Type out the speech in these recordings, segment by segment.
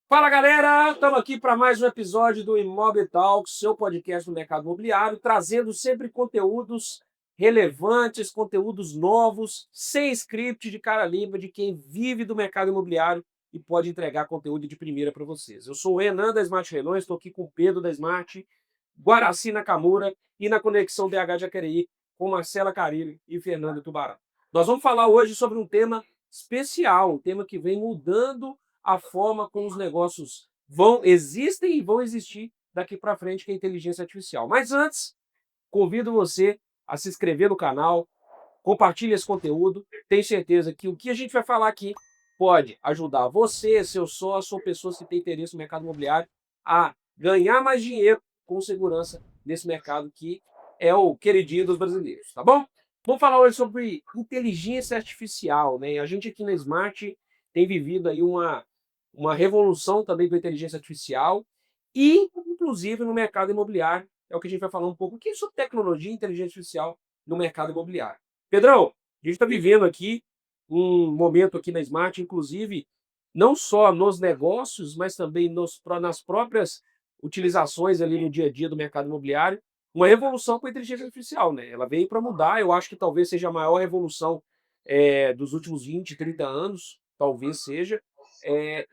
Fala galera, estamos aqui para mais um episódio do Imob Talks, seu podcast do mercado imobiliário, trazendo sempre conteúdos relevantes, conteúdos novos, sem script, de cara limpa, de quem vive do mercado imobiliário e pode entregar conteúdo de primeira para vocês. Eu sou o Renan da Smart Leilões, estou aqui com o Pedro da Smart, Guaraci Nakamura e na Conexão BH Jacareí com Marcela Carilli e Fernando Tubarão. Nós vamos falar hoje sobre um tema especial, um tema que vem mudando a forma como os negócios existem e vão existir daqui para frente, que é a inteligência artificial. Mas antes, convido você a se inscrever no canal, compartilhe esse conteúdo. Tenho certeza que o que a gente vai falar aqui pode ajudar você, seu sócio ou pessoas que têm interesse no mercado imobiliário a ganhar mais dinheiro com segurança nesse mercado que é o queridinho dos brasileiros, tá bom? Vamos falar hoje sobre inteligência artificial, né? A gente aqui na Smart tem vivido aí uma revolução também com a inteligência artificial e, inclusive, no mercado imobiliário. É o que a gente vai falar um pouco aqui sobre tecnologia e inteligência artificial no mercado imobiliário. Pedrão, a gente está vivendo aqui um momento aqui na Smart, inclusive, não só nos negócios, mas também nas próprias utilizações ali no dia a dia do mercado imobiliário, uma revolução com a inteligência artificial, né? Ela veio para mudar, eu acho que talvez seja a maior revolução dos últimos 20, 30 anos, talvez seja.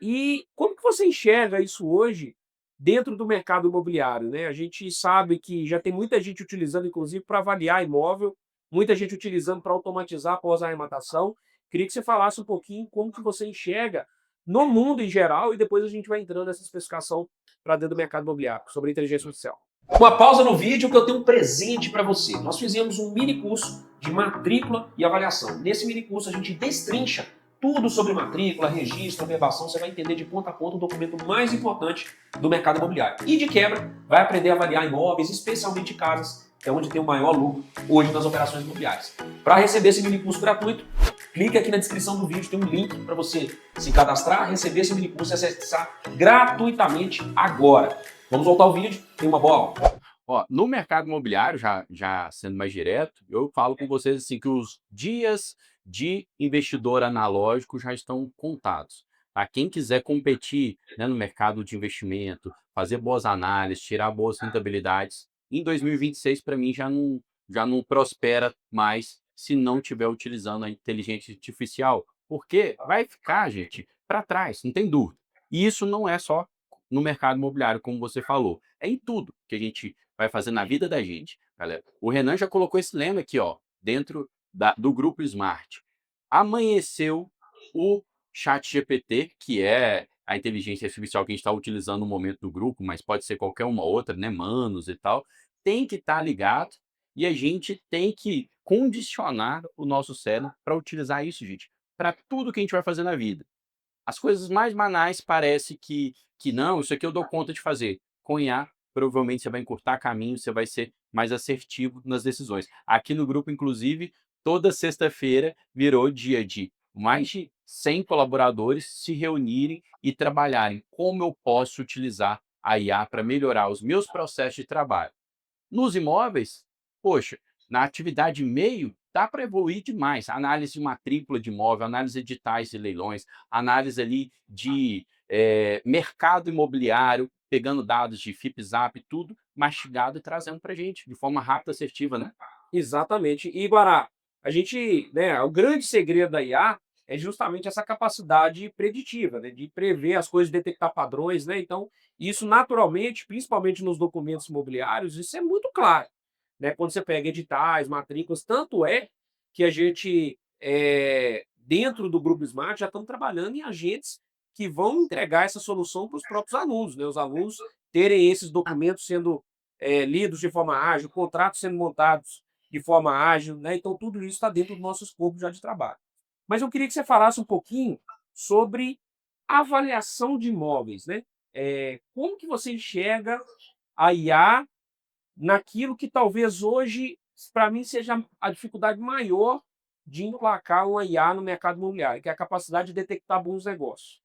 E como que você enxerga isso hoje dentro do mercado imobiliário, né? A gente sabe que já tem muita gente utilizando, inclusive, para avaliar imóvel, muita gente utilizando para automatizar após a arrematação. Queria que você falasse um pouquinho como que você enxerga no mundo em geral e depois a gente vai entrando nessa especificação para dentro do mercado imobiliário, sobre inteligência artificial. Uma pausa no vídeo que eu tenho um presente para você. Nós fizemos um mini curso de matrícula e avaliação. Nesse mini curso a gente destrincha tudo sobre matrícula, registro, averbação. Você vai entender de ponta a ponta o documento mais importante do mercado imobiliário. E de quebra, vai aprender a avaliar imóveis, especialmente casas, que é onde tem o maior lucro hoje nas operações imobiliárias. Para receber esse mini curso gratuito, clique aqui na descrição do vídeo, tem um link para você se cadastrar, receber esse mini curso e acessar gratuitamente agora. Vamos voltar ao vídeo, tem uma boa aula. Ó, no mercado imobiliário, já sendo mais direto, eu falo com vocês assim que os dias de investidor analógico já estão contados. Tá? Quem quiser competir, né, no mercado de investimento, fazer boas análises, tirar boas rentabilidades, em 2026 para mim já não prospera mais se não estiver utilizando a inteligência artificial, porque vai ficar, gente, para trás, não tem dúvida. E isso não é só no mercado imobiliário, como você falou, é em tudo que a gente vai fazer na vida da gente, galera. O Renan já colocou esse lema aqui, ó, dentro do grupo Smart. Amanheceu o chat GPT, que é a inteligência artificial que a gente está utilizando no momento do grupo, mas pode ser qualquer uma outra, né, Manos e tal, tem que estar ligado e a gente tem que condicionar o nosso cérebro para utilizar isso, gente, para tudo que a gente vai fazer na vida. As coisas mais banais parece que não, isso aqui eu dou conta de fazer. Com IA, provavelmente você vai encurtar caminho, você vai ser mais assertivo nas decisões. Aqui no grupo, inclusive, toda sexta-feira virou dia de mais de 100 colaboradores se reunirem e trabalharem como eu posso utilizar a IA para melhorar os meus processos de trabalho. Nos imóveis, poxa, na atividade meio, dá para evoluir demais. Análise de matrícula de imóvel, análise de editais e leilões, análise ali de mercado imobiliário, pegando dados de FIP-ZAP, tudo mastigado e trazendo para a gente de forma rápida, assertiva, né? Exatamente. E, Guará, a gente, né, o grande segredo da IA é justamente essa capacidade preditiva, né, de prever as coisas, detectar padrões, né? Então, isso naturalmente, principalmente nos documentos imobiliários, isso é muito claro, né? Quando você pega editais, matrículas, tanto é que a gente, dentro do Grupo Smart, já estamos trabalhando em agentes que vão entregar essa solução para os próprios alunos, né? Os alunos terem esses documentos sendo lidos de forma ágil, contratos sendo montados de forma ágil, né? Então tudo isso está dentro do nosso escopo já de trabalho. Mas eu queria que você falasse um pouquinho sobre avaliação de imóveis, né? Como que você enxerga a IA naquilo que talvez hoje, para mim, seja a dificuldade maior de emplacar uma IA no mercado imobiliário, que é a capacidade de detectar bons negócios.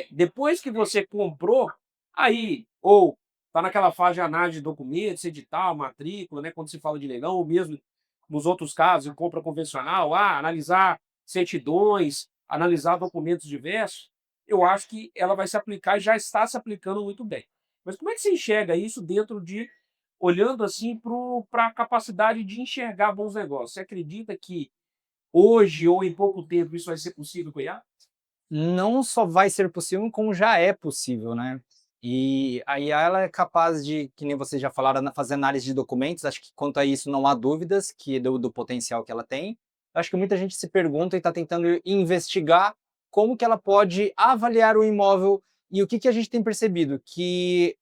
Depois que você comprou, aí, ou está naquela fase de análise de documentos, edital, matrícula, né, quando se fala de leilão, ou mesmo nos outros casos, em compra convencional, analisar certidões, analisar documentos diversos. eu acho que ela vai se aplicar e já está se aplicando muito bem. Mas como é que você enxerga isso dentro de olhando assim para a capacidade de enxergar bons negócios? Você acredita que hoje ou em pouco tempo isso vai ser possível com a IA? Não só vai ser possível, como já é possível, né. E a IA ela é capaz de, que nem vocês já falaram, fazer análise de documentos, acho que quanto a isso não há dúvidas que do potencial que ela tem. Acho que muita gente se pergunta e está tentando investigar como que ela pode avaliar o imóvel, e o que que a gente tem percebido, que,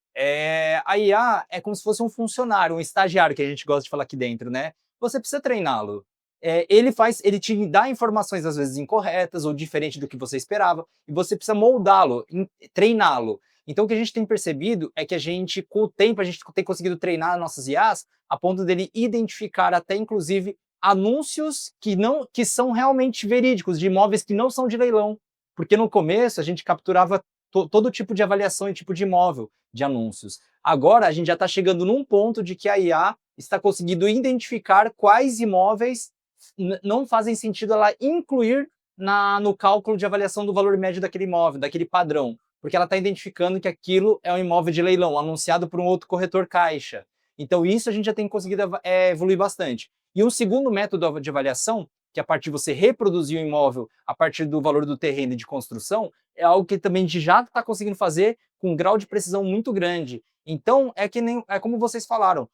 a IA é como se fosse um funcionário, um estagiário que a gente gosta de falar aqui dentro, né. Você precisa treiná-lo. Ele te dá informações às vezes incorretas ou diferente do que você esperava, e você precisa moldá-lo, treiná-lo. Então o que a gente tem percebido é que a gente, com o tempo, a gente tem conseguido treinar nossas IAs a ponto dele identificar até inclusive anúncios que são realmente verídicos, de imóveis que não são de leilão. Porque no começo a gente capturava todo tipo de avaliação e tipo de imóvel de anúncios. Agora a gente já está chegando num ponto de que a IA está conseguindo identificar quais imóveis não fazem sentido ela incluir no cálculo de avaliação do valor médio daquele imóvel, daquele padrão, porque ela está identificando que aquilo é um imóvel de leilão, anunciado por um outro corretor caixa. Então isso a gente já tem conseguido evoluir bastante. E um segundo método de avaliação, que é a partir de você reproduzir o imóvel a partir do valor do terreno e de construção, é algo que também a gente já está conseguindo fazer com um grau de precisão muito grande. Então, é como vocês falaram,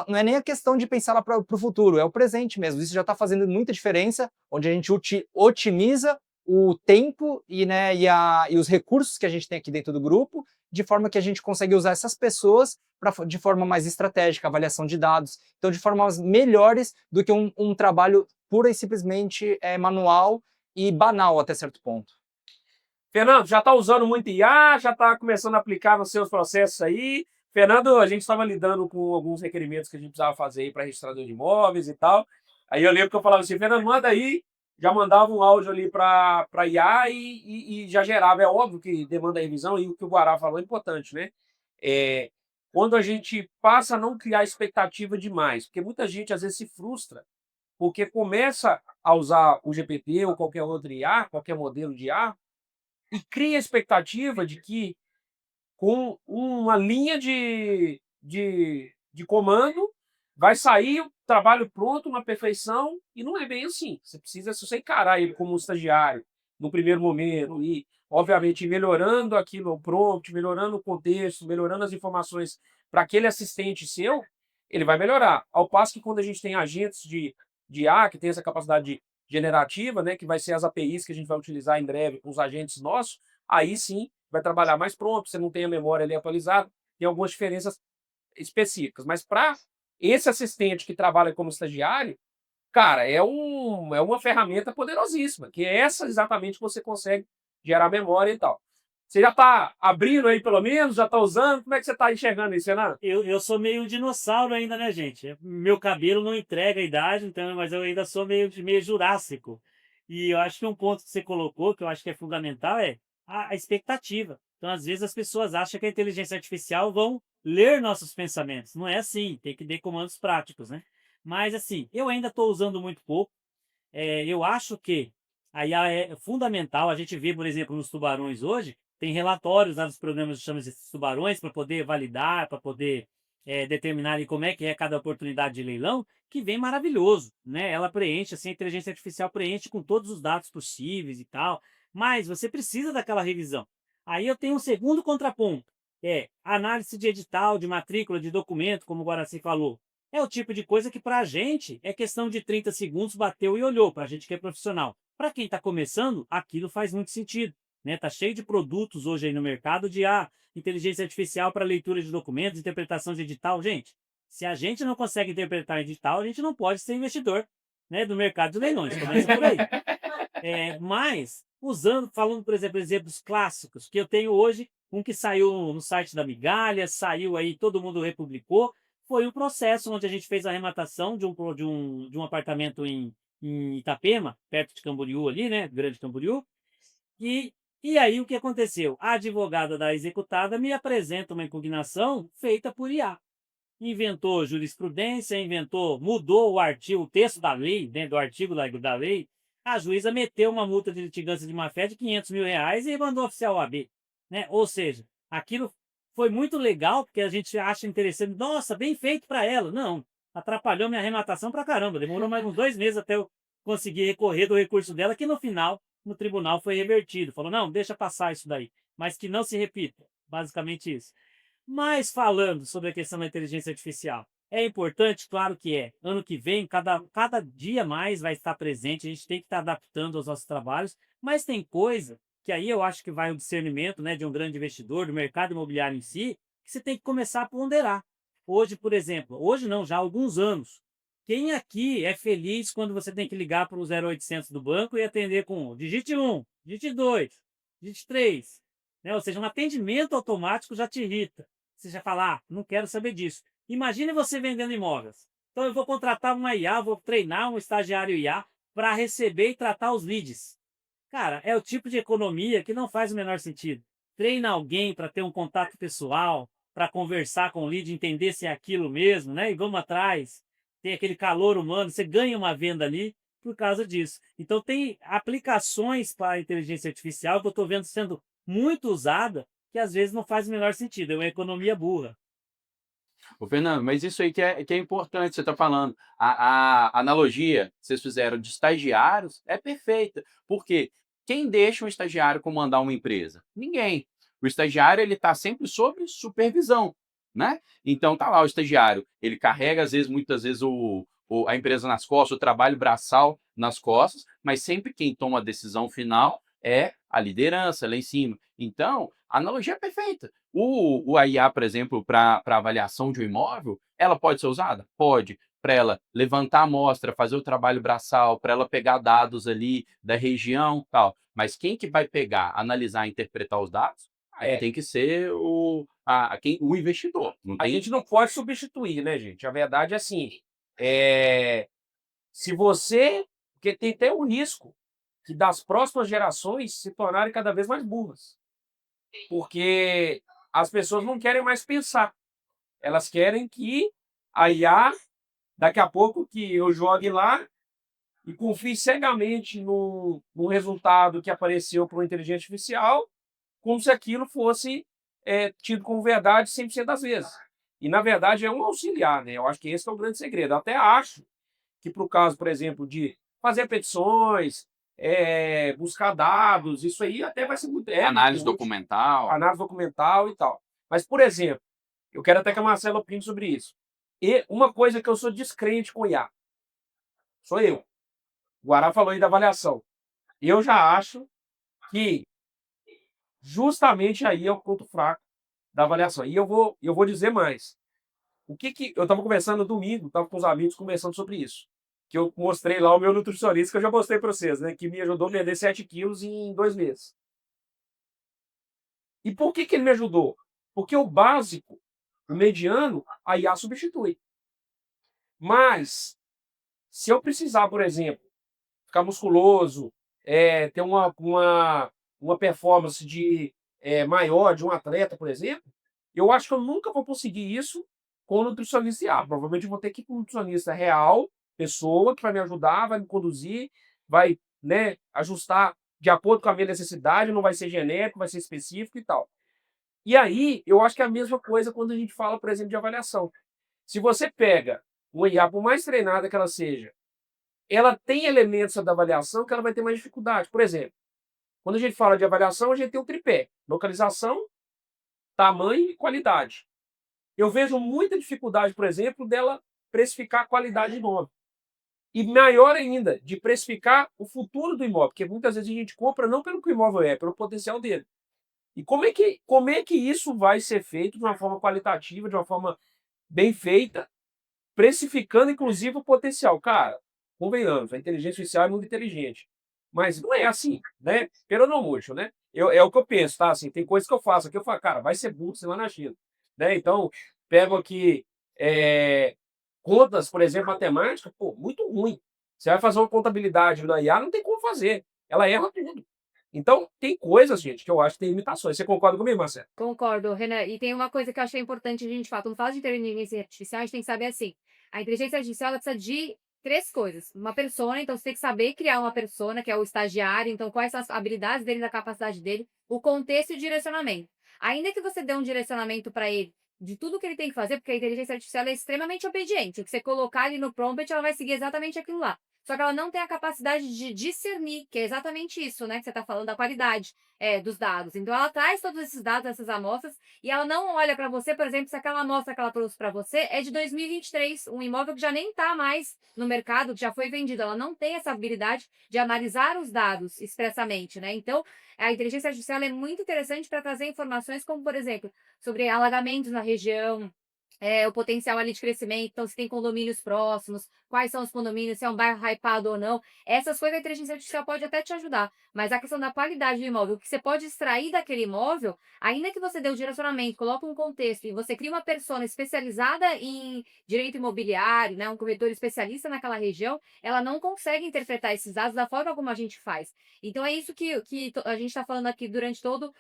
não é nem a questão de pensar lá para o futuro, é o presente mesmo. Isso já está fazendo muita diferença, onde a gente otimiza o tempo e os recursos que a gente tem aqui dentro do grupo, de forma que a gente consegue usar essas pessoas de forma mais estratégica, avaliação de dados, então de formas melhores do que um trabalho pura e simplesmente manual e banal até certo ponto. Fernando, já está usando muito IA, já está começando a aplicar nos seus processos aí. Fernando, a gente estava lidando com alguns requerimentos que a gente precisava fazer aí para registrador de imóveis e tal. Aí eu lembro que eu falava assim, Fernando, manda aí, já mandava um áudio ali para IA e já gerava. É óbvio que demanda revisão e o que o Guará falou é importante, né? É, quando a gente passa a não criar expectativa demais, porque muita gente às vezes se frustra porque começa a usar o GPT ou qualquer outro IA, qualquer modelo de IA, e cria a expectativa de que com uma linha de comando vai sair o trabalho pronto, uma perfeição, e não é bem assim. Você precisa, se você encarar ele como um estagiário no primeiro momento e, obviamente, ir melhorando aquilo, o prompt, melhorando o contexto, melhorando as informações para aquele assistente seu, ele vai melhorar. Ao passo que quando a gente tem agentes de IA, que tem essa capacidade generativa, né, que vai ser as APIs que a gente vai utilizar em breve com os agentes nossos, aí sim vai trabalhar mais pronto, você não tem a memória ali atualizada, tem algumas diferenças específicas. Mas para esse assistente que trabalha como estagiário, cara, é uma ferramenta poderosíssima, que é essa exatamente que você consegue gerar memória e tal. Você já está abrindo aí pelo menos, já está usando? Como é que você está enxergando isso, Renan? Eu sou meio dinossauro ainda, né, gente? Meu cabelo não entrega a idade, então, mas eu ainda sou meio jurássico. E eu acho que um ponto que você colocou, que eu acho que é fundamental, é a expectativa. Então, às vezes, as pessoas acham que a inteligência artificial vão ler nossos pensamentos. Não é assim, tem que dar comandos práticos, né? Mas, assim, eu ainda estou usando muito pouco. Eu acho que a IA é fundamental. A gente vê, por exemplo, nos tubarões hoje, tem relatórios lá dos programas de chamas de tubarões para poder validar, para poder determinar ali como é que é cada oportunidade de leilão, que vem maravilhoso, né? Ela preenche, assim, a inteligência artificial preenche com todos os dados possíveis e tal, mas você precisa daquela revisão. Aí eu tenho um segundo contraponto, análise de edital, de matrícula, de documento, como o Guaraci falou. É o tipo de coisa que para a gente é questão de 30 segundos, bateu e olhou, para a gente que é profissional. Para quem está começando, aquilo faz muito sentido. Né? Tá cheio de produtos hoje aí no mercado de inteligência artificial para leitura de documentos, interpretação de edital. Gente, se a gente não consegue interpretar edital, a gente não pode ser investidor, né, do mercado de leilões. Começa por aí. Mas, falando, por exemplo, exemplos clássicos, que eu tenho hoje, um que saiu no site da Migalha, saiu aí, todo mundo republicou, foi um processo onde a gente fez a arrematação de um apartamento em Itapema, perto de Camboriú ali, né, Grande Camboriú, e aí o que aconteceu? A advogada da executada me apresenta uma impugnação feita por IA. Inventou jurisprudência, mudou o artigo, o texto da lei, dentro do artigo da lei, A juíza meteu uma multa de litigância de má-fé de R$ 500.000 e mandou oficiar o OAB, né? Ou seja, aquilo foi muito legal, porque a gente acha interessante. Nossa, bem feito para ela. Não, atrapalhou minha arrematação pra caramba. Demorou mais uns 2 meses até eu conseguir recorrer do recurso dela, que no final, no tribunal, foi revertido. Falou, não, deixa passar isso daí, mas que não se repita. Basicamente isso. Mas falando sobre a questão da inteligência artificial, é importante? Claro que é. Ano que vem, cada dia mais vai estar presente, a gente tem que estar adaptando aos nossos trabalhos, mas tem coisa que aí eu acho que vai um discernimento, né, de um grande investidor, do mercado imobiliário em si, que você tem que começar a ponderar. Hoje, por exemplo, hoje não, já há alguns anos, quem aqui é feliz quando você tem que ligar para o 0800 do banco e atender com digite 1, digite 2, digite 3, né? Ou seja, um atendimento automático já te irrita. Você já fala, não quero saber disso. Imagine você vendendo imóveis. Então eu vou contratar uma IA, vou treinar um estagiário IA para receber e tratar os leads. Cara, é o tipo de economia que não faz o menor sentido. Treina alguém para ter um contato pessoal, para conversar com o lead, entender se é aquilo mesmo, né? E vamos atrás. Tem aquele calor humano, você ganha uma venda ali por causa disso. Então tem aplicações para a inteligência artificial que eu estou vendo sendo muito usada, que às vezes não faz o menor sentido, é uma economia burra. Ô, Fernando, mas isso aí que é importante, você está falando. A analogia que vocês fizeram de estagiários é perfeita. Porque quem deixa um estagiário comandar uma empresa? Ninguém. O estagiário ele está sempre sob supervisão, né? Então tá lá o estagiário, ele carrega às vezes, muitas vezes a empresa nas costas, o trabalho braçal nas costas, mas sempre quem toma a decisão final é a liderança lá em cima. Então, a analogia é perfeita. A IA, por exemplo, para avaliação de um imóvel, ela pode ser usada? Pode. Para ela levantar a amostra, fazer o trabalho braçal, para ela pegar dados ali da região, tal. Mas quem que vai pegar, analisar, interpretar os dados? Aí É, tem que ser o investidor. Não a tem. gente não pode substituir, né, gente? A verdade é assim, é, se você, porque tem até um risco que das próximas gerações se tornarem cada vez mais burras, porque as pessoas não querem mais pensar, elas querem que a IA, daqui a pouco que eu jogue lá e confie cegamente no resultado que apareceu por uma inteligência artificial, como se aquilo fosse tido como verdade 100% das vezes. E, na verdade, é um auxiliar, né? Eu acho que esse é o grande segredo. Eu até acho que, para o caso, por exemplo, de fazer petições, buscar dados, isso aí até vai ser muito, Análise muito útil, documental. análise documental e tal. Mas, por exemplo, eu quero até que a Marcela opine sobre isso. E uma coisa que eu sou descrente com IA, sou eu. O Guará falou aí da avaliação. Eu já acho que justamente aí é o ponto fraco da avaliação. E eu vou dizer mais. O que eu estava conversando no domingo, estava com os amigos conversando sobre isso. Que eu mostrei lá o meu nutricionista, que eu já mostrei para vocês, né? Que me ajudou a perder 7 quilos em 2 meses. E por que ele me ajudou? Porque o básico, o mediano, a IA substitui. Mas, se eu precisar, por exemplo, ficar musculoso, ter uma performance maior de um atleta, por exemplo, eu acho que eu nunca vou conseguir isso com o nutricionista IA. Provavelmente eu vou ter que ir com um nutricionista real, pessoa, que vai me ajudar, vai me conduzir, vai, né, ajustar de acordo com a minha necessidade, não vai ser genérico, vai ser específico e tal. E aí, eu acho que é a mesma coisa quando a gente fala, por exemplo, de avaliação. Se você pega uma IA, por mais treinada que ela seja, ela tem elementos da avaliação que ela vai ter mais dificuldade. Por exemplo, quando a gente fala de avaliação, a gente tem o tripé: localização, tamanho e qualidade. Eu vejo muita dificuldade, por exemplo, dela precificar a qualidade do imóvel. E maior ainda, de precificar o futuro do imóvel, porque muitas vezes a gente compra não pelo que o imóvel é, pelo potencial dele. E como é que isso vai ser feito de uma forma qualitativa, de uma forma bem feita, precificando inclusive o potencial? Cara, convenhamos, a inteligência artificial é muito inteligente. Mas não é assim, né? Pero não muito, né? É o que eu penso, tá? Assim, tem coisas que eu faço aqui, eu falo, cara, vai ser burro você lá na China. Né? Então, pego aqui contas, por exemplo, matemática, pô, muito ruim. Você vai fazer uma contabilidade na IA, não tem como fazer. Ela erra tudo. Então, tem coisas, gente, que eu acho que tem limitações. Você concorda comigo, Marcelo? Concordo, Renan. E tem uma coisa que eu achei importante a gente falar. Quando fala de inteligência artificial, a gente tem que saber assim: a inteligência artificial ela precisa de 3 coisas. Uma persona, então você tem que saber criar uma persona, que é o estagiário, então quais são as habilidades dele, da capacidade dele, o contexto e o direcionamento. Ainda que você dê um direcionamento para ele de tudo que ele tem que fazer, porque a inteligência artificial é extremamente obediente. O que você colocar ali no prompt, ela vai seguir exatamente aquilo lá. Só que ela não tem a capacidade de discernir, que é exatamente isso, né, que você está falando da qualidade dos dados. Então ela traz todos esses dados, essas amostras, e ela não olha para você, por exemplo, se aquela amostra que ela trouxe para você é de 2023, um imóvel que já nem está mais no mercado, que já foi vendido. Ela não tem essa habilidade de analisar os dados expressamente, né? Então, a inteligência artificial é muito interessante para trazer informações como, por exemplo, sobre alagamentos na região, o potencial ali de crescimento, então se tem condomínios próximos, quais são os condomínios, se é um bairro hypado ou não. Essas coisas a inteligência artificial pode até te ajudar, mas a questão da qualidade do imóvel, o que você pode extrair daquele imóvel, ainda que você dê o direcionamento, coloque um contexto e você cria uma persona especializada em direito imobiliário, né, um corretor especialista naquela região, ela não consegue interpretar esses dados da forma como a gente faz. Então é isso que a gente está falando aqui durante todo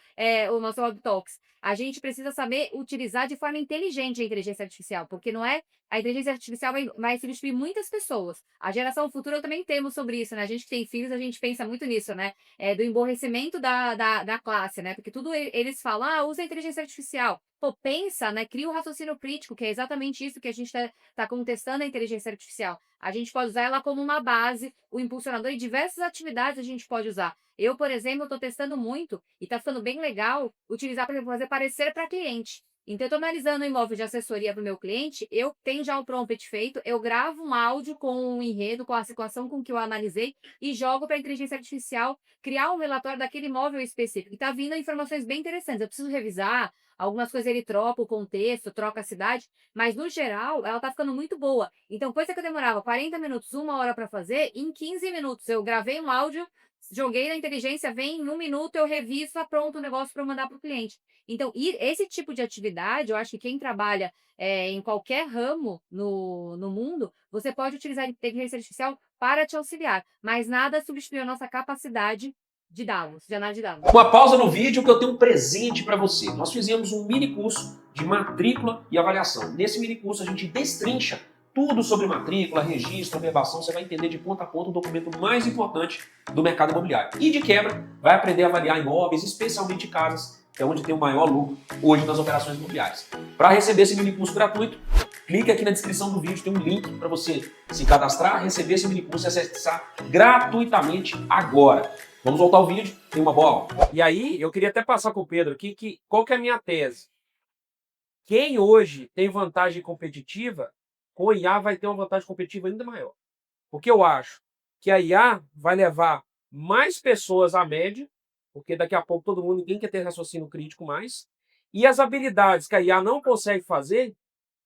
o nosso Web Talks. A gente precisa saber utilizar de forma inteligente a inteligência artificial, porque não é a inteligência artificial vai substituir muitas pessoas. A geração futura também temos sobre isso, né? A gente que tem filhos, a gente pensa muito nisso, né? Do emborrecimento da classe, né? Porque tudo eles falam, usa a inteligência artificial. Pô, pensa, né? Cria o raciocínio crítico, que é exatamente isso que a gente tá contestando a inteligência artificial. A gente pode usar ela como uma base, o impulsionador, e diversas atividades a gente pode usar. Eu, por exemplo, estou testando muito e está ficando bem legal utilizar, por exemplo, fazer parecer para cliente. Então, eu estou analisando um imóvel de assessoria para o meu cliente, eu tenho já o prompt feito, eu gravo um áudio com um enredo, com a situação com que eu analisei e jogo para a inteligência artificial criar um relatório daquele imóvel específico. E está vindo informações bem interessantes. Eu preciso revisar, algumas coisas ele troca o contexto, troca a cidade, mas no geral ela está ficando muito boa. Então, coisa que eu demorava 40 minutos, 1 hora para fazer, em 15 minutos eu gravei um áudio, joguei na inteligência, vem em 1 minuto, eu reviso, está pronto o negócio para eu mandar para o cliente. Então, esse tipo de atividade, eu acho que quem trabalha em qualquer ramo no mundo, você pode utilizar a inteligência artificial para te auxiliar, mas nada substitui a nossa capacidade de dados, de análise de dados. Uma pausa no vídeo que eu tenho um presente para você. Nós fizemos um mini curso de matrícula e avaliação. Nesse mini curso a gente destrincha tudo sobre matrícula, registro, averbação. Você vai entender de ponta a ponta o documento mais importante do mercado imobiliário. E de quebra, vai aprender a avaliar imóveis, especialmente casas, que é onde tem o maior lucro hoje nas operações imobiliárias. Para receber esse mini curso gratuito, clique aqui na descrição do vídeo, tem um link para você se cadastrar, receber esse mini curso e acessar gratuitamente agora. Vamos voltar ao vídeo, tem uma bola. E aí, eu queria até passar com o Pedro aqui, qual que é a minha tese? Quem hoje tem vantagem competitiva, com a IA vai ter uma vantagem competitiva ainda maior. Porque eu acho que a IA vai levar mais pessoas à média, porque daqui a pouco todo mundo, ninguém quer ter raciocínio crítico mais, e as habilidades que a IA não consegue fazer,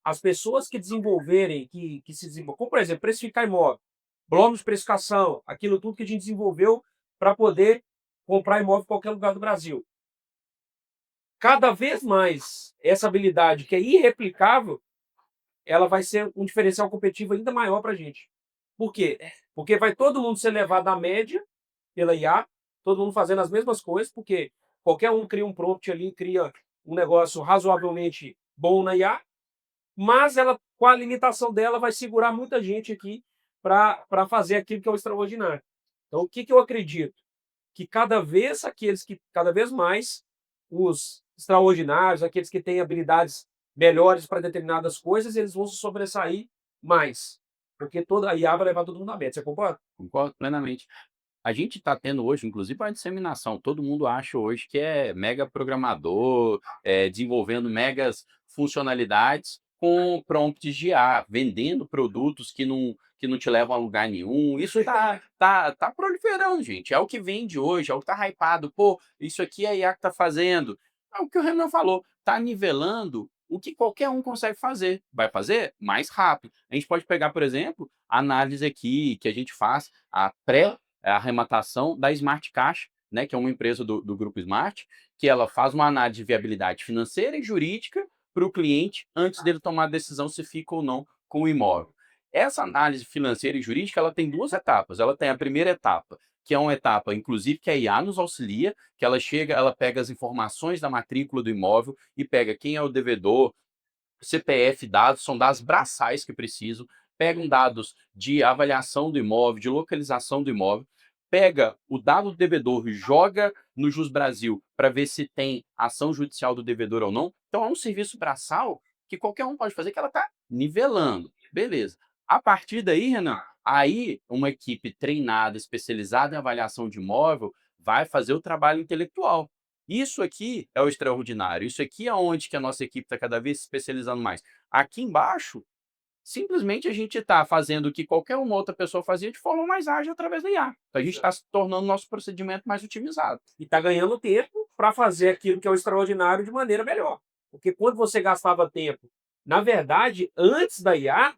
as pessoas que desenvolverem, que se desenvolvem, como por exemplo, precificar imóvel, blocos de precificação, aquilo tudo que a gente desenvolveu para poder comprar imóvel em qualquer lugar do Brasil. Cada vez mais, essa habilidade que é irreplicável, ela vai ser um diferencial competitivo ainda maior para a gente. Por quê? Porque vai todo mundo ser levado à média pela IA, todo mundo fazendo as mesmas coisas, porque qualquer um cria um prompt ali, cria um negócio razoavelmente bom na IA, mas ela, com a limitação dela, vai segurar muita gente aqui para fazer aquilo que é o extraordinário. Então, o que eu acredito? Que cada vez mais os extraordinários, aqueles que têm habilidades melhores para determinadas coisas, eles vão se sobressair mais. Porque toda a IA vai levar todo mundo à meta. Você concorda? Concordo plenamente. A gente está tendo hoje, inclusive, a disseminação. Todo mundo acha hoje que é mega programador, desenvolvendo megas funcionalidades com prompts de IA, vendendo produtos que não te levam a lugar nenhum. Isso tá proliferando, gente. É o que vende hoje, é o que tá hypado. Pô, isso aqui é a IA que tá fazendo. É o que o Renan falou, tá nivelando o que qualquer um consegue fazer. Vai fazer mais rápido. A gente pode pegar, por exemplo, a análise aqui que a gente faz, a arrematação da Smart Caixa, né, que é uma empresa do Grupo Smart, que ela faz uma análise de viabilidade financeira e jurídica para o cliente antes dele tomar a decisão se fica ou não com o imóvel. Essa análise financeira e jurídica ela tem 2 etapas. Ela tem a primeira etapa, que é uma etapa, inclusive, que a IA nos auxilia, que ela pega as informações da matrícula do imóvel e pega quem é o devedor, CPF, dados, são dados braçais que precisam, pegam dados de avaliação do imóvel, de localização do imóvel, pega o dado do devedor e joga no Jus Brasil para ver se tem ação judicial do devedor ou não. Então é um serviço braçal que qualquer um pode fazer, que ela está nivelando. Beleza. A partir daí, Renan, aí uma equipe treinada, especializada em avaliação de imóvel, vai fazer o trabalho intelectual. Isso aqui é o extraordinário. Isso aqui é onde que a nossa equipe está cada vez se especializando mais. Aqui embaixo, simplesmente a gente está fazendo o que qualquer uma outra pessoa fazia de forma mais ágil através da IA. Então, a gente está se tornando o nosso procedimento mais otimizado. E está ganhando tempo para fazer aquilo que é o extraordinário de maneira melhor. Porque quando você gastava tempo, na verdade, antes da IA,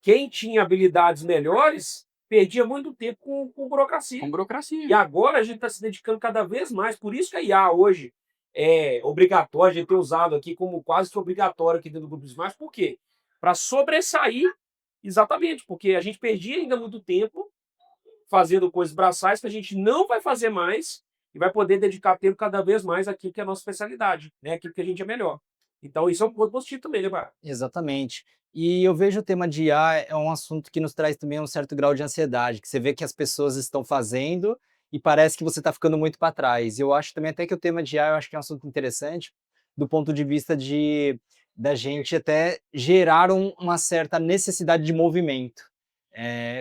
quem tinha habilidades melhores perdia muito tempo com burocracia. Com burocracia. E agora a gente está se dedicando cada vez mais. Por isso que a IA hoje é obrigatória, a gente tem usado aqui como quase que obrigatório aqui dentro do Grupo Smart. Por quê? Para sobressair, exatamente, porque a gente perdia ainda muito tempo fazendo coisas braçais que a gente não vai fazer mais e vai poder dedicar tempo cada vez mais àquilo que é a nossa especialidade, né? Aquilo que a gente é melhor. Então isso é um ponto positivo também, né, Bar? Exatamente. E eu vejo o tema de IA é um assunto que nos traz também um certo grau de ansiedade, que você vê que as pessoas estão fazendo e parece que você está ficando muito para trás. Eu acho também até que o tema de IA eu acho que é um assunto interessante do ponto de vista de da gente até gerar uma certa necessidade de movimento.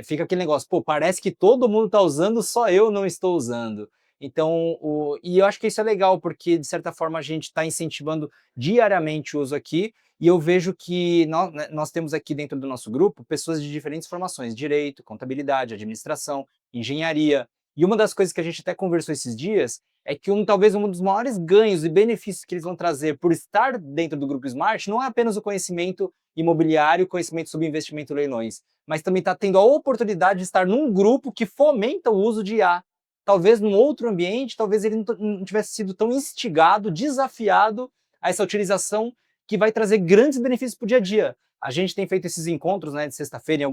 Fica aquele negócio, pô, parece que todo mundo está usando, só eu não estou usando. Então, e eu acho que isso é legal, porque de certa forma a gente está incentivando diariamente o uso aqui, e eu vejo que nós, né, nós temos aqui dentro do nosso grupo pessoas de diferentes formações, direito, contabilidade, administração, engenharia. E uma das coisas que a gente até conversou esses dias é que talvez um dos maiores ganhos e benefícios que eles vão trazer por estar dentro do Grupo Smart não é apenas o conhecimento imobiliário, conhecimento sobre investimento e leilões, mas também está tendo a oportunidade de estar num grupo que fomenta o uso de IA. Talvez num outro ambiente, talvez ele não tivesse sido tão instigado, desafiado a essa utilização que vai trazer grandes benefícios para o dia a dia. A gente tem feito esses encontros, né, de sexta-feira,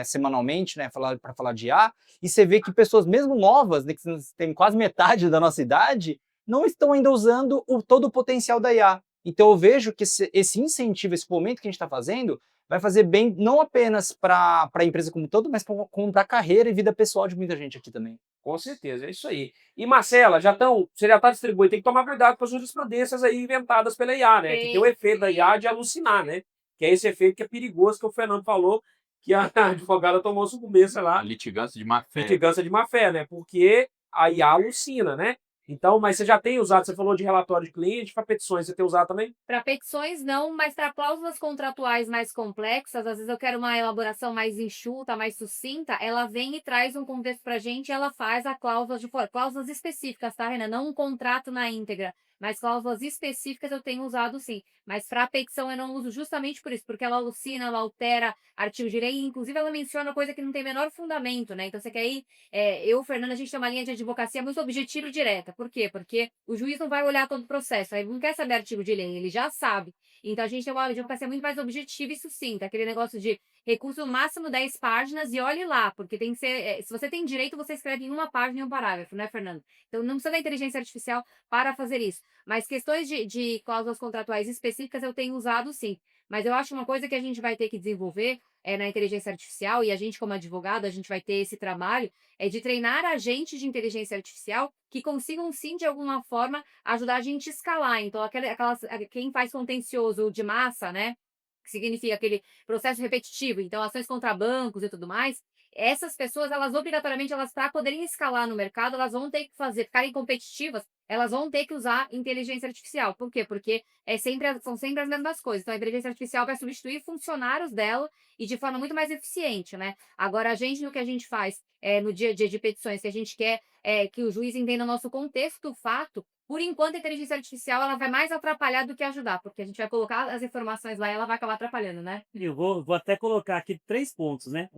semanalmente, né, para falar de IA, e você vê que pessoas mesmo novas, né, que tem quase metade da nossa idade, não estão ainda usando todo o potencial da IA. Então eu vejo que esse incentivo, esse momento que a gente está fazendo, vai fazer bem não apenas para a empresa como um todo, mas para a carreira e vida pessoal de muita gente aqui também. Com certeza, é isso aí. E Marcela, você já está distribuindo, tem que tomar cuidado com as jurisprudências aí inventadas pela IA, né? Que tem o efeito da IA de alucinar, né? Que é esse efeito que é perigoso, que o Fernando falou, que a advogada tomou sucumbência lá, A litigância de má fé. litigância de má fé, né? Porque a IA alucina, né? Então, mas você já tem usado, você falou de relatório de cliente, para petições, você tem usado também? Para petições não, mas para cláusulas contratuais mais complexas, às vezes eu quero uma elaboração mais enxuta, mais sucinta, ela vem e traz um contexto para a gente e ela faz a cláusula de fora. Cláusulas específicas, tá, Renan? Não um contrato na íntegra, mas cláusulas específicas eu tenho usado sim. Mas para petição eu não uso justamente por isso, porque ela alucina, ela altera artigo de lei, e inclusive ela menciona coisa que não tem menor fundamento, né? Então você quer ir, eu, Fernanda, a gente tem uma linha de advocacia muito objetiva e direta. Por quê? Porque o juiz não vai olhar todo o processo, aí ele não quer saber artigo de lei, ele já sabe. Então a gente tem uma advocacia muito mais objetiva e sucinta, aquele negócio de recurso no máximo 10 páginas e olhe lá, porque tem que ser, se você tem direito, você escreve em uma página e um parágrafo, né, Fernando? Então não precisa da inteligência artificial para fazer isso. Mas questões de cláusulas contratuais específicas eu tenho usado sim. Mas eu acho uma coisa que a gente vai ter que desenvolver na inteligência artificial, e a gente como advogado, a gente vai ter esse trabalho, é de treinar agentes de inteligência artificial que consigam sim, de alguma forma, ajudar a gente a escalar. Então, quem faz contencioso de massa, né? Que significa aquele processo repetitivo, então ações contra bancos e tudo mais, essas pessoas, elas obrigatoriamente, elas para poderem escalar no mercado, elas vão ter que ficarem competitivas, elas vão ter que usar inteligência artificial. Por quê? Porque são sempre as mesmas coisas. Então a inteligência artificial vai substituir funcionários dela e de forma muito mais eficiente, né? Agora, a gente, no que a gente faz no dia a dia de petições, que a gente quer que o juiz entenda o nosso contexto do fato, por enquanto a inteligência artificial ela vai mais atrapalhar do que ajudar, porque a gente vai colocar as informações lá e ela vai acabar atrapalhando, né? Eu vou até colocar aqui 3 pontos, né?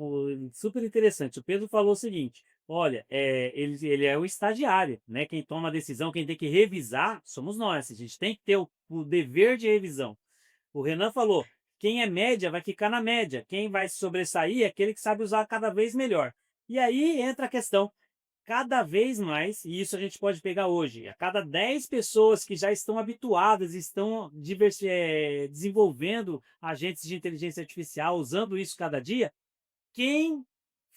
Super interessante. O Pedro falou o seguinte: olha, ele é o estagiário, né? Quem toma a decisão, quem tem que revisar, somos nós. A gente tem que ter o dever de revisão. O Renan falou: quem é média vai ficar na média. Quem vai se sobressair é aquele que sabe usar cada vez melhor. E aí entra a questão. cada vez mais, e isso a gente pode pegar hoje, a cada 10 pessoas que já estão habituadas, estão desenvolvendo agentes de inteligência artificial, usando isso cada dia, quem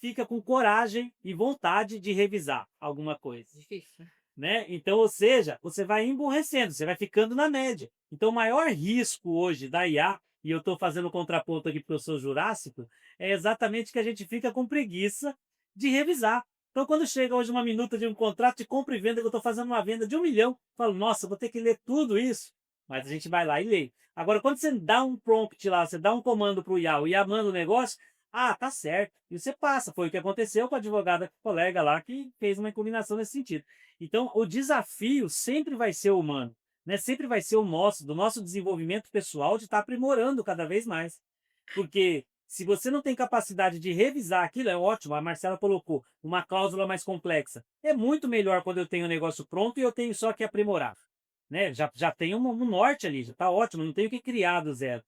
fica com coragem e vontade de revisar alguma coisa? Difícil. Né? Então, ou seja, você vai emburrecendo, você vai ficando na média. Então, o maior risco hoje da IA, e eu estou fazendo contraponto aqui para o professor Jurássico, é exatamente que a gente fica com preguiça de revisar. Então, quando chega hoje uma minuta de um contrato de compra e venda, que eu estou fazendo uma venda de 1 milhão, eu falo, nossa, vou ter que ler tudo isso. Mas a gente vai lá e lê. Agora, quando você dá um prompt lá, você dá um comando para o IA manda o negócio, ah, tá certo. E você passa. Foi o que aconteceu com a advogada colega lá que fez uma combinação nesse sentido. Então, o desafio sempre vai ser humano, né? Sempre vai ser o nosso, do nosso desenvolvimento pessoal, de estar aprimorando cada vez mais. Porque se você não tem capacidade de revisar aquilo, é ótimo. A Marcela colocou uma cláusula mais complexa. É muito melhor quando eu tenho o negócio pronto e eu tenho só que aprimorar. Né? Já tem um norte ali, já está ótimo, não tenho que criar do zero.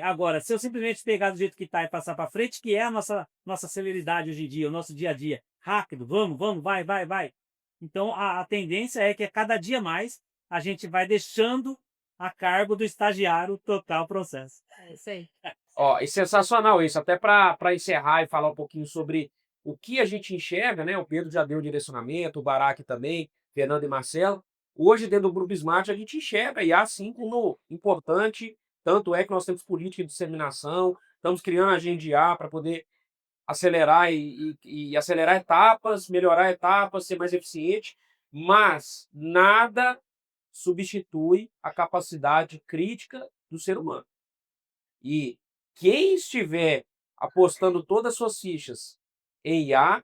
Agora, se eu simplesmente pegar do jeito que está e passar para frente, que é a nossa celeridade hoje em dia, o nosso dia a dia, rápido, vamos, vai. Então, a tendência é que a cada dia mais a gente vai deixando a cargo do estagiário tocar o processo. É isso aí. Ó, e sensacional isso, até para encerrar e falar um pouquinho sobre o que a gente enxerga, né? O Pedro já deu direcionamento, o Barack também, Fernando e Marcelo. Hoje, dentro do Grupo Smart, a gente enxerga IA sim como importante, tanto é que nós temos política de disseminação, estamos criando agenda de IA para poder acelerar e acelerar etapas, melhorar etapas, ser mais eficiente, mas nada substitui a capacidade crítica do ser humano. E quem estiver apostando todas as suas fichas em IA,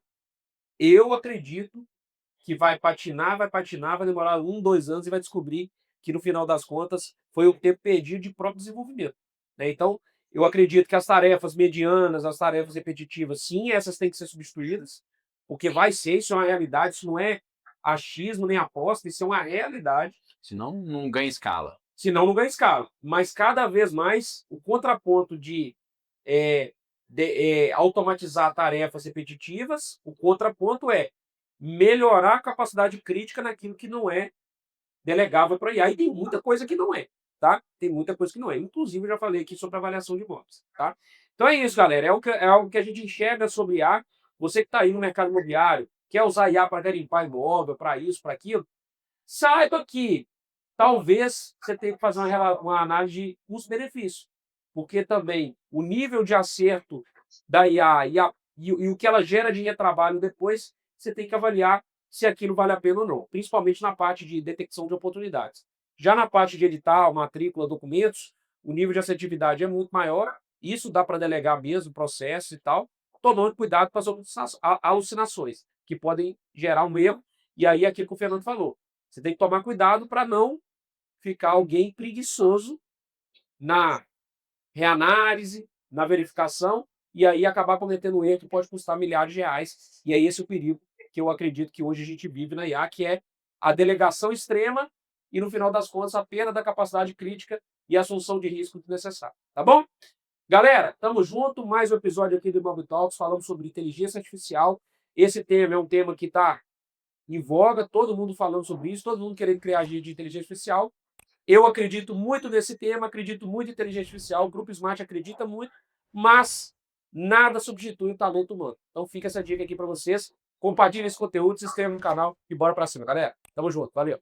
eu acredito que vai patinar, vai demorar 1, 2 anos e vai descobrir que no final das contas foi o tempo perdido de próprio desenvolvimento. Né? Então, eu acredito que as tarefas medianas, as tarefas repetitivas, sim, essas têm que ser substituídas, porque vai ser, isso é uma realidade, isso não é achismo nem aposta, isso é uma realidade. Senão não ganha escala. Senão não ganha escala. Mas cada vez mais o contraponto de automatizar tarefas repetitivas, o contraponto é melhorar a capacidade crítica naquilo que não é delegável para IA. E tem muita coisa que não é, tá? Tem muita coisa que não é. Inclusive, eu já falei aqui sobre avaliação de imóveis, tá? Então é isso, galera. É algo que a gente enxerga sobre IA. Você que está aí no mercado imobiliário, quer usar IA para garimpar imóvel, para isso, para aquilo, saiba que talvez você tenha que fazer uma análise de custo-benefício. Porque também o nível de acerto da IA e o que ela gera de retrabalho depois, você tem que avaliar se aquilo vale a pena ou não, principalmente na parte de detecção de oportunidades. Já na parte de edital, matrícula, documentos, o nível de assertividade é muito maior, isso dá para delegar mesmo o processo e tal, tomando cuidado com as alucinações, que podem gerar um erro, e aí é aquilo que o Fernando falou. Você tem que tomar cuidado para não ficar alguém preguiçoso na reanálise, na verificação, e aí acabar cometendo um erro que pode custar milhares de reais. E aí esse é o perigo que eu acredito que hoje a gente vive na IA, que é a delegação extrema e, no final das contas, a perda da capacidade crítica e a assunção de risco desnecessário. Tá bom? Galera, tamo junto. Mais um episódio aqui do Imob Talks. Falamos sobre inteligência artificial. Esse tema é um tema que está em voga, todo mundo falando sobre isso, todo mundo querendo criar agente de inteligência artificial. Eu acredito muito nesse tema, acredito muito em inteligência artificial, o Grupo Smart acredita muito, mas nada substitui o talento humano. Então fica essa dica aqui para vocês. Compartilhe esse conteúdo, se inscreva no canal e bora para cima, galera. Tamo junto, valeu.